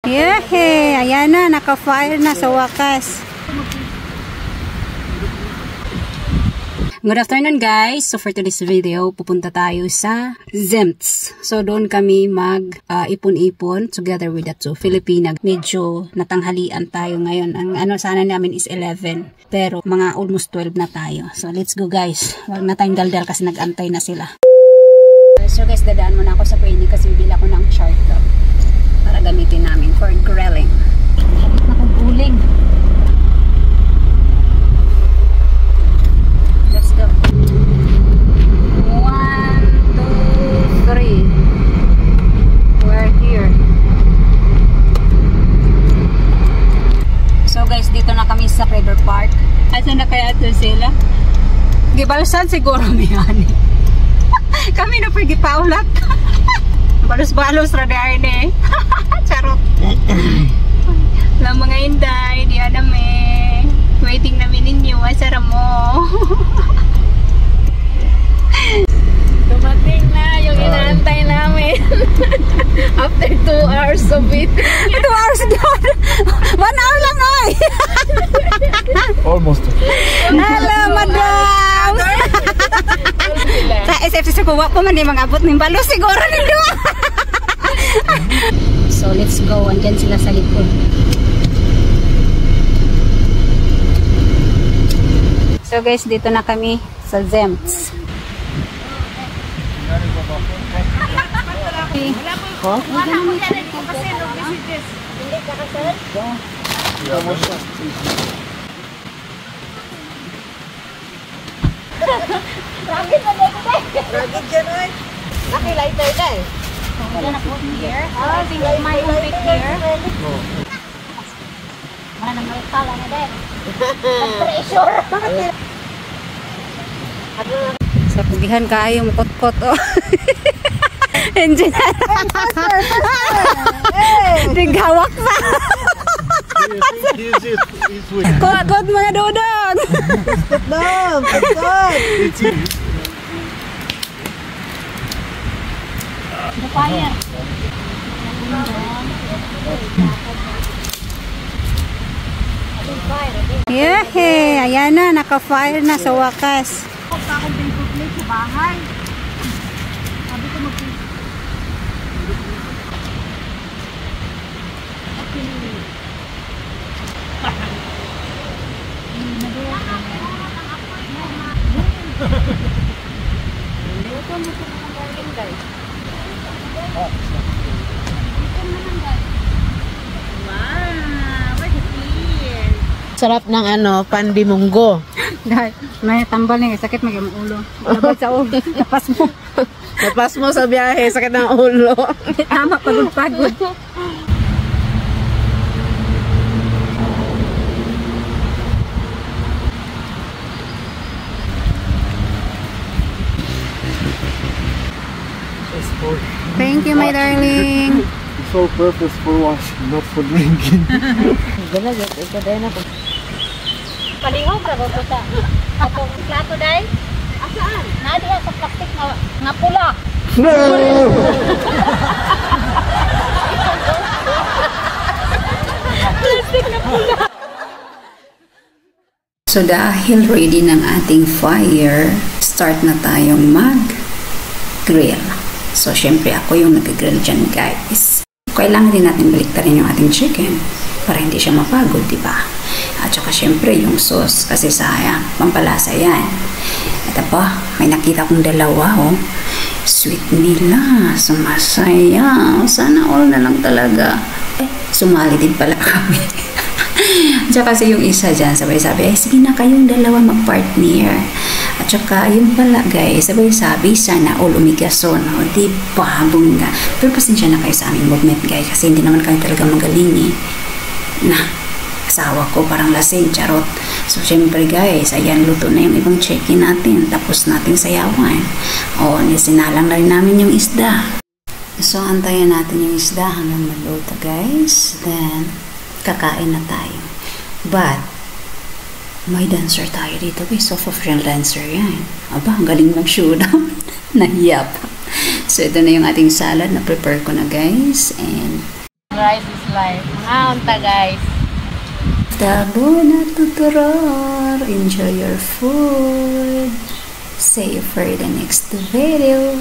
Yehe! Ayan na, naka-fire na sa wakas. Good afternoon guys! So for today's video, pupunta tayo sa Zemts. So doon kami mag-ipon-ipon together with the two Filipina. Medyo natanghalian tayo ngayon. Ang ano sana namin is 11. Pero mga almost 12 na tayo. So let's go guys. Huwag na tayong daldal kasi nag-antay na sila. So guys, dadaan muna ako sa Penny kasi bibili ako ng charcoal para gamitin namin for grilling. Sakit na kong uling. Let's go. 1, 2, 3. We're here. So guys, dito na kami sa River Park. Asa na kaya ito sila? Gibalsan siguro miyani. Kami na pergi paulat. Balos-balos radar ni. Charot. Lang mga inday, di adame. Waiting namin ninyo, asara mo. Dumating na yung inaantay namin. After 2 hours of it. 2 hours gone. 1 hour lang oy. Almost. Hello, madam. Sa SFC sa kuwa po man di mag-abot ng balo siguro nito. So let's go. Andyan sila sa likod. So guys, dito na kami sa Zemts. Ragit na dito tayo. Ragit dyan ay. Naki-lighter na eh. I'm gonna put here. I think my put here. Mana nang tala na din. Pressure. Sa pugihan kayo mukot-kot oh. Engine. Tigawak pa. Kot mga dudong. Stop down. Stop. The fire. Yehe! Ayan na, naka-fire na sa wakas. Akong pinag-plate sa bahay. Sabi ko Sarap ng ano, pandimunggo. Dahil, may tambal niya, sakit mag-yung ulo. Labad sa ulo, lapas mo. Lapas mo sa biyahe, sakit ng ulo. Tama, pagod-pagod. Thank you, my darling. The sole purpose for washing, not for drinking. Palihog ka ba ta? Atong plato day? Asaan? Nadiha sa plastic nga pula. No! Plastic na pula. So dahil ready ng ating fire, start na tayong mag-grill. So syempre ako yung nag-grill dyan guys. Kailangan din natin baliktarin yung ating chicken para hindi siya mapagod, di ba? At saka syempre yung sauce kasi sayang, pampalasa yan. Ito pa, may nakita kong dalawa oh. Sweet nila, sumasaya. Sana all na lang talaga. Sumali din pala kami. At saka kasi yung isa dyan, sabay-sabi, sige na kayong dalawa mag-partner. At saka yung pala guys, sabay-sabi, sana all umigason. O, diba, bunga. Pero pasensya na kayo sa aming movement guys, kasi hindi naman kami talaga magaling eh. Na, asawa ko parang lasing, charot. So syempre guys, ayan, luto na yung ibang chicken natin. Tapos natin sayawan. O, sinalang na rin namin yung isda. So antayan natin yung isda hanggang magluto guys. Then kakain na tayo. But may dancer tayo dito guys. So official dancer yan. Aba, ang galing ng showdown. Nahiya pa. So ito na yung ating salad na prepare ko na guys. And Rice is life. Mga unta guys. Tabo na tuturor. Enjoy your food. See you for the next video.